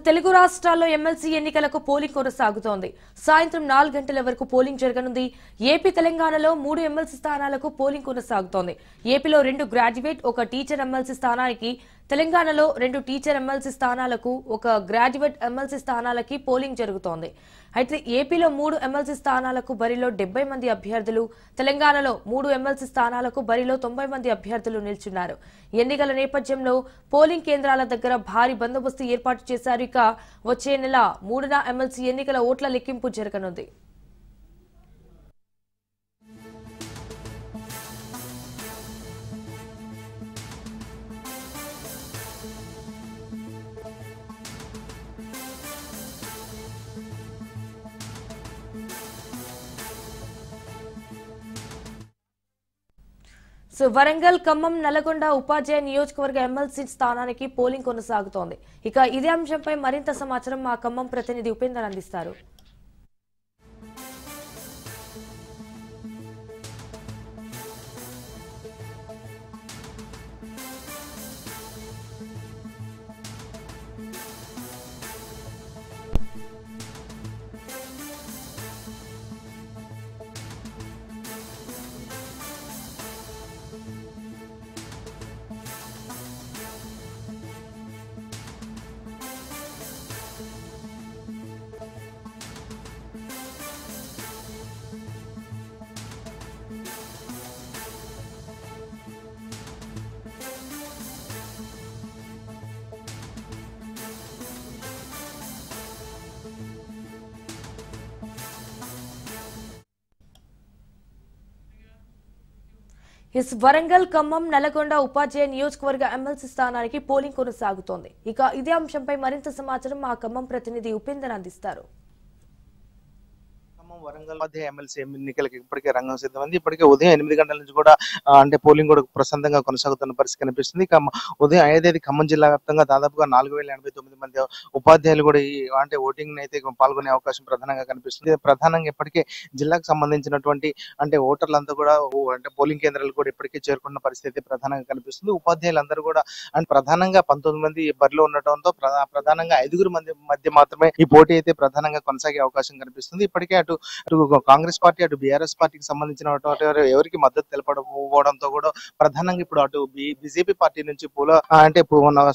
తెలుగు రాష్ట్రాల్లో ఎమ్మెల్సీ ఎన్నికలకు పోలింగ్ కొనసాగుతోంది. సాయంత్రం 4 గంటల వరకు పోలింగ్ జరగనుంది. ఏపీ తెలంగాణలో 3 ఎమ్మెల్సీ స్థానాలకు పోలింగ్ కొనసాగుతోంది. ఏపీలో 2 గ్రాడ్యుయేట్, 1 టీచర్ ఎమ్మెల్సీ స్థానానికి, తెలంగాణలో 2 టీచర్ ఎమ్మెల్సీ స్థానాలకు, 1 గ్రాడ్యుయేట్ ఎమ్మెల్సీ స్థానాలకి పోలింగ్ జరుగుతోంది. అయితే ఏపీలో 3 ఎమ్మెల్సీ స్థానాలకు బరిలో 70 మంది అభ్యర్థులు, తెలంగాణలో 3 ఎమ్మెల్సీ స్థానాలకు బరిలో 90 మంది అభ్యర్థులు నిల్చున్నారు. ఎన్నికల నేపథ్యంలో పోలింగ్ కేంద్రాల దగ్గర భారీ బందోబస్తు ఏర్పాటు చేశారు. ఇక వచ్చే నెల 3న ఎమ్మెల్సీ ఎన్నికల ఓట్ల లెక్కింపు జరగనుంది. వరంగల్, ఖమ్మం, నల్గొండ ఉపాధ్యాయ నియోజకవర్గ ఎమ్మెల్సీ స్థానానికి పోలింగ్ కొనసాగుతోంది. ఇక ఇదే అంశంపై మరింత సమాచారం మా ఖమ్మం ప్రతినిధి ఉపేందర్ అందిస్తారు. వరంగల్, ఖమ్మం, నల్గొండ ఉపాధ్యాయ నియోజకవర్గ ఎమ్మెల్సీ స్థానానికి పోలింగ్ కొనసాగుతోంది. ఇక ఇదే అంశంపై మరింత సమాచారం మా ఖమ్మం ప్రతినిధి ఉపేందర్ అందిస్తారు. వరంగల్ మధ్య ఎమ్మెల్సీ ఎన్నికలకు ఇప్పటికే రంగం సిద్ధమైంది. ఇప్పటికే ఉదయం 8 గంటల నుంచి కూడా అంటే పోలింగ్ కూడా ప్రశాంతంగా కొనసాగుతున్న పరిస్థితి కనిపిస్తుంది. ఇక ఉదయం 5 ఖమ్మం జిల్లా వ్యాప్తంగా దాదాపుగా 4089 మంది ఉపాధ్యాయులు కూడా ఈ అంటే ఓటింగ్ అయితే పాల్గొనే అవకాశం ప్రధానంగా కనిపిస్తుంది. ప్రధానంగా ఇప్పటికే జిల్లాకు సంబంధించినటువంటి అంటే ఓటర్లంతా కూడా అంటే పోలింగ్ కేంద్రాలు కూడా ఇప్పటికే చేరుకున్న పరిస్థితి ప్రధానంగా కనిపిస్తుంది. ఉపాధ్యాయులందరూ కూడా అంటే ప్రధానంగా 19 మంది బరిలో ఉండటంతో ప్రధానంగా 5 మంది మధ్య మాత్రమే ఈ పోటీ అయితే ప్రధానంగా కొనసాగే అవకాశం కనిపిస్తుంది. ఇప్పటికే అటు కాంగ్రెస్ పార్టీ, అటు బీఆర్ఎస్ పార్టీకి సంబంధించిన ఎవరికి మద్దతు తెలపకపోవడంతో కూడా ప్రధానంగా ఇప్పుడు అటు బీజేపీ పార్టీ నుంచి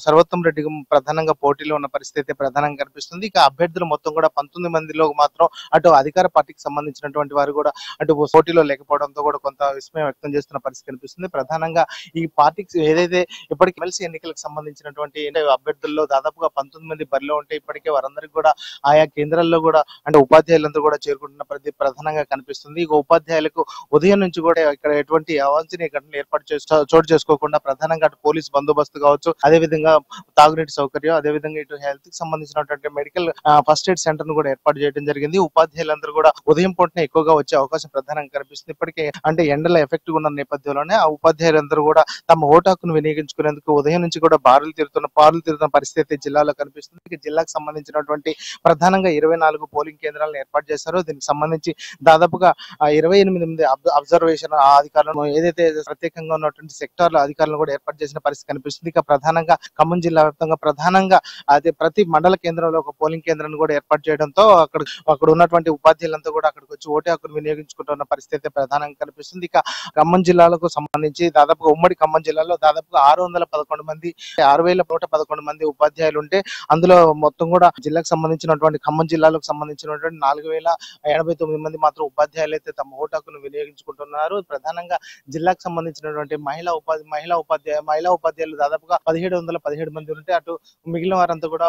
సర్వోత్తం రెడ్డి ప్రధానంగా పోటీలో ఉన్న పరిస్థితి ప్రధానంగా కనిపిస్తుంది. ఇక అభ్యర్థులు మొత్తం కూడా 19 మందిలో మాత్రం అటు అధికార పార్టీకి సంబంధించినటువంటి వారు కూడా అటు పోటీలో లేకపోవడంతో కూడా కొంత విస్మయం వ్యక్తం చేస్తున్న పరిస్థితి కనిపిస్తుంది. ప్రధానంగా ఈ పార్టీకి ఏదైతే ఇప్పటికి ఎమ్మెల్సీ ఎన్నికలకు సంబంధించినటువంటి అభ్యర్థుల్లో దాదాపుగా 19 మంది బరిలో ఉంటే ఇప్పటికే వారందరికీ కూడా ఆయా కేంద్రాల్లో కూడా అంటే ఉపాధ్యాయులందరూ కూడా చేరుకుంటున్న ప్రధానంగా కనిపిస్తుంది. ఇక ఉపాధ్యాయులకు ఉదయం నుంచి కూడా ఇక్కడ ఎటువంటి అవాంఛనీయ ఘటనలు చోటు చేసుకోకుండా ప్రధానంగా అటు పోలీస్ బందోబస్తు కావచ్చు, అదే విధంగా తాగునీటి సౌకర్యం, అదే విధంగా ఇటు హెల్త్ కి సంబంధించినటువంటి మెడికల్ ఫస్ట్ ఎయిడ్ సెంటర్ ను కూడా ఏర్పాటు చేయడం జరిగింది. ఉపాధ్యాయులందరూ కూడా ఉదయం పూటనే ఎక్కువగా వచ్చే అవకాశం ప్రధానంగా కనిపిస్తుంది. ఇప్పటికే అంటే ఎండల ఎఫెక్ట్ ఉన్న నేపథ్యంలోనే ఆ ఉపాధ్యాయులందరూ కూడా తమ ఓటు హక్కును వినియోగించుకునేందుకు ఉదయం నుంచి కూడా బారులు తీరుతున్న పరిస్థితి జిల్లాలో కనిపిస్తుంది. జిల్లాకు సంబంధించినటువంటి ప్రధానంగా 24 పోలింగ్ కేంద్రాలను ఏర్పాటు చేశారో దీనికి సంబంధించి దాదాపుగా 28 మంది అబ్జర్వేషన్ అధికారులను ఏదైతే ప్రత్యేకంగా ఉన్నటువంటి సెక్టార్ల అధికారులను కూడా ఏర్పాటు చేసిన పరిస్థితి కనిపిస్తుంది. ఇక ప్రధానంగా ఖమ్మం జిల్లా వ్యాప్తంగా ప్రధానంగా అదే ప్రతి మండల కేంద్రంలో ఒక పోలింగ్ కేంద్రాన్ని కూడా ఏర్పాటు చేయడంతో అక్కడ ఉన్నటువంటి ఉపాధ్యాయులంతా కూడా అక్కడికి వచ్చి ఓటు హక్కును వినియోగించుకుంటున్న పరిస్థితి ప్రధానంగా కనిపిస్తుంది. ఇక ఖమ్మం జిల్లాలకు సంబంధించి దాదాపుగా ఉమ్మడి ఖమ్మం జిల్లాలో దాదాపుగా 611 మంది 6111 మంది ఉపాధ్యాయులు ఉంటే అందులో మొత్తం కూడా జిల్లాకు సంబంధించినటువంటి ఖమ్మం జిల్లాలకు సంబంధించినటువంటి 4089 మంది మాత్రం ఉపాధ్యాయులు అయితే తమ ఓటు హక్కును వినియోగించుకుంటున్నారు. ప్రధానంగా జిల్లాకు సంబంధించినటువంటి మహిళా ఉపాధ్యాయులు దాదాపుగా 1717 మంది ఉంటే అటు మిగిలిన వారంతా కూడా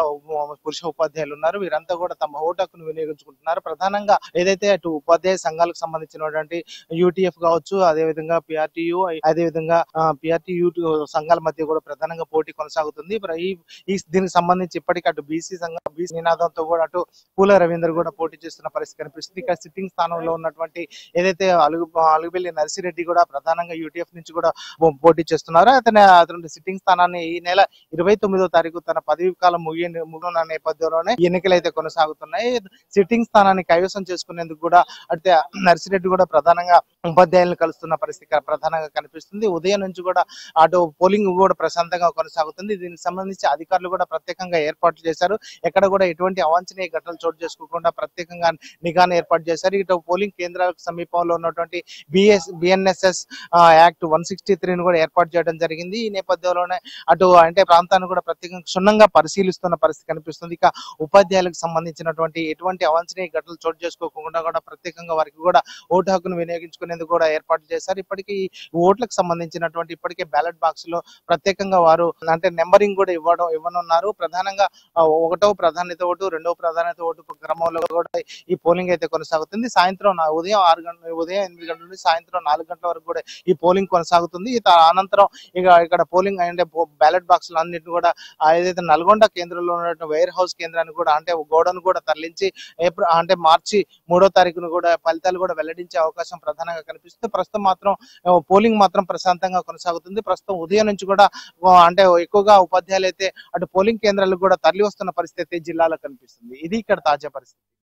పురుష ఉపాధ్యాయులు ఉన్నారు. వీరంతా కూడా తమ ఓటు హక్కును వినియోగించుకుంటున్నారు. ప్రధానంగా ఏదైతే అటు ఉపాధ్యాయ సంఘాలకు సంబంధించినటువంటి యూటీఎఫ్ కావచ్చు, అదే విధంగా పిఆర్టీయూ, అదే విధంగా పిఆర్టీయూ సంఘాల మధ్య కూడా ప్రధానంగా పోటీ కొనసాగుతుంది. దీనికి సంబంధించి ఇప్పటికీ అటు బీసీ సంఘం బీసీ నినాదంతో కూడా అటు పూల రవీందర్ కూడా పోటీ చేస్తున్న పరిస్థితి కనిపిస్తుంది. ఇక్కడ సిట్టింగ్ స్థానంలో ఉన్నటువంటి ఏదైతే అలుగుబెల్లి నర్సిరెడ్డి కూడా ప్రధానంగా యూటీఎఫ్ నుంచి కూడా పోటీ చేస్తున్నారో అతను సిట్టింగ్ స్థానాన్ని ఈ నెల 29వ తారీఖు తన పదవి కాలం ముగిన నేపథ్యంలోనే ఎన్నికలు అయితే కొనసాగుతున్నాయి. సిట్టింగ్ స్థానాన్ని కైవసం చేసుకునేందుకు కూడా అయితే నర్సిరెడ్డి కూడా ప్రధానంగా ఉపాధ్యాయులను కలుస్తున్న పరిస్థితి ప్రధానంగా కనిపిస్తుంది. ఉదయం నుంచి కూడా అటు పోలింగ్ కూడా ప్రశాంతంగా కొనసాగుతుంది. దీనికి సంబంధించి అధికారులు కూడా ప్రత్యేకంగా ఏర్పాట్లు చేశారు. ఎక్కడ కూడా ఎటువంటి అవాంఛనీయ ఘటనలు చోటు చేసుకోకుండా ప్రత్యేకంగా నిఘాను ఏర్పాటు చేశారు. ఇటు పోలింగ్ కేంద్రాలకు సమీపంలో ఉన్నటువంటి బిఎన్ఎస్ఎస్ యాక్ట్ 163 కూడా ఏర్పాటు చేయడం జరిగింది. ఈ నేపథ్యంలోనే అటు అంటే ప్రాంతాన్ని కూడా ప్రత్యేకంగా క్షుణ్ణంగా పరిశీలిస్తున్న పరిస్థితి కనిపిస్తుంది. ఇక ఉపాధ్యాయులకు సంబంధించినటువంటి ఎటువంటి అవాంఛనీయ ఘటనలు చోటు చేసుకోకుండా కూడా ప్రత్యేకంగా వారికి కూడా ఓటు హక్కును వినియోగించుకునేందుకు కూడా ఏర్పాటు చేశారు. ఇప్పటికీ ఓట్లకు సంబంధించినటువంటి ఇప్పటికే బ్యాలెట్ బాక్స్ లో ప్రత్యేకంగా వారు అంటే నెంబరింగ్ కూడా ఇవ్వనున్నారు. ప్రధానంగా 1వ ప్రాధాన్యత ఓటు, 2వ ప్రాధాన్యత ఓటు క్రమంలో కూడా ఈ పోలింగ్ అయితే కొనసాగుతుంది. సాయంత్రం ఉదయం 8 గంటల నుండి సాయంత్రం 4 గంటల వరకు కూడా ఈ పోలింగ్ కొనసాగుతుంది. అనంతరం ఇక్కడ పోలింగ్ అంటే బ్యాలెట్ బాక్స్ అన్నింటిని కూడా ఏదైతే నల్గొండ కేంద్రంలో ఉన్నటువంటి వైర్ హౌస్ కేంద్రాన్ని కూడా అంటే గోడను కూడా తరలించి మార్చి 3వ తారీఖును కూడా ఫలితాలు కూడా వెల్లడించే అవకాశం ప్రధానంగా కనిపిస్తుంది. ప్రస్తుతం మాత్రం పోలింగ్ మాత్రం ప్రశాంతంగా కొనసాగుతుంది. ప్రస్తుతం ఉదయం నుంచి కూడా అంటే ఎక్కువగా ఉపాధ్యాయులు అయితే అటు పోలింగ్ కేంద్రాలకు కూడా తరలి వస్తున్న పరిస్థితి జిల్లాలో కనిపిస్తుంది. ఇది ఇక్కడ తాజా పరిస్థితి.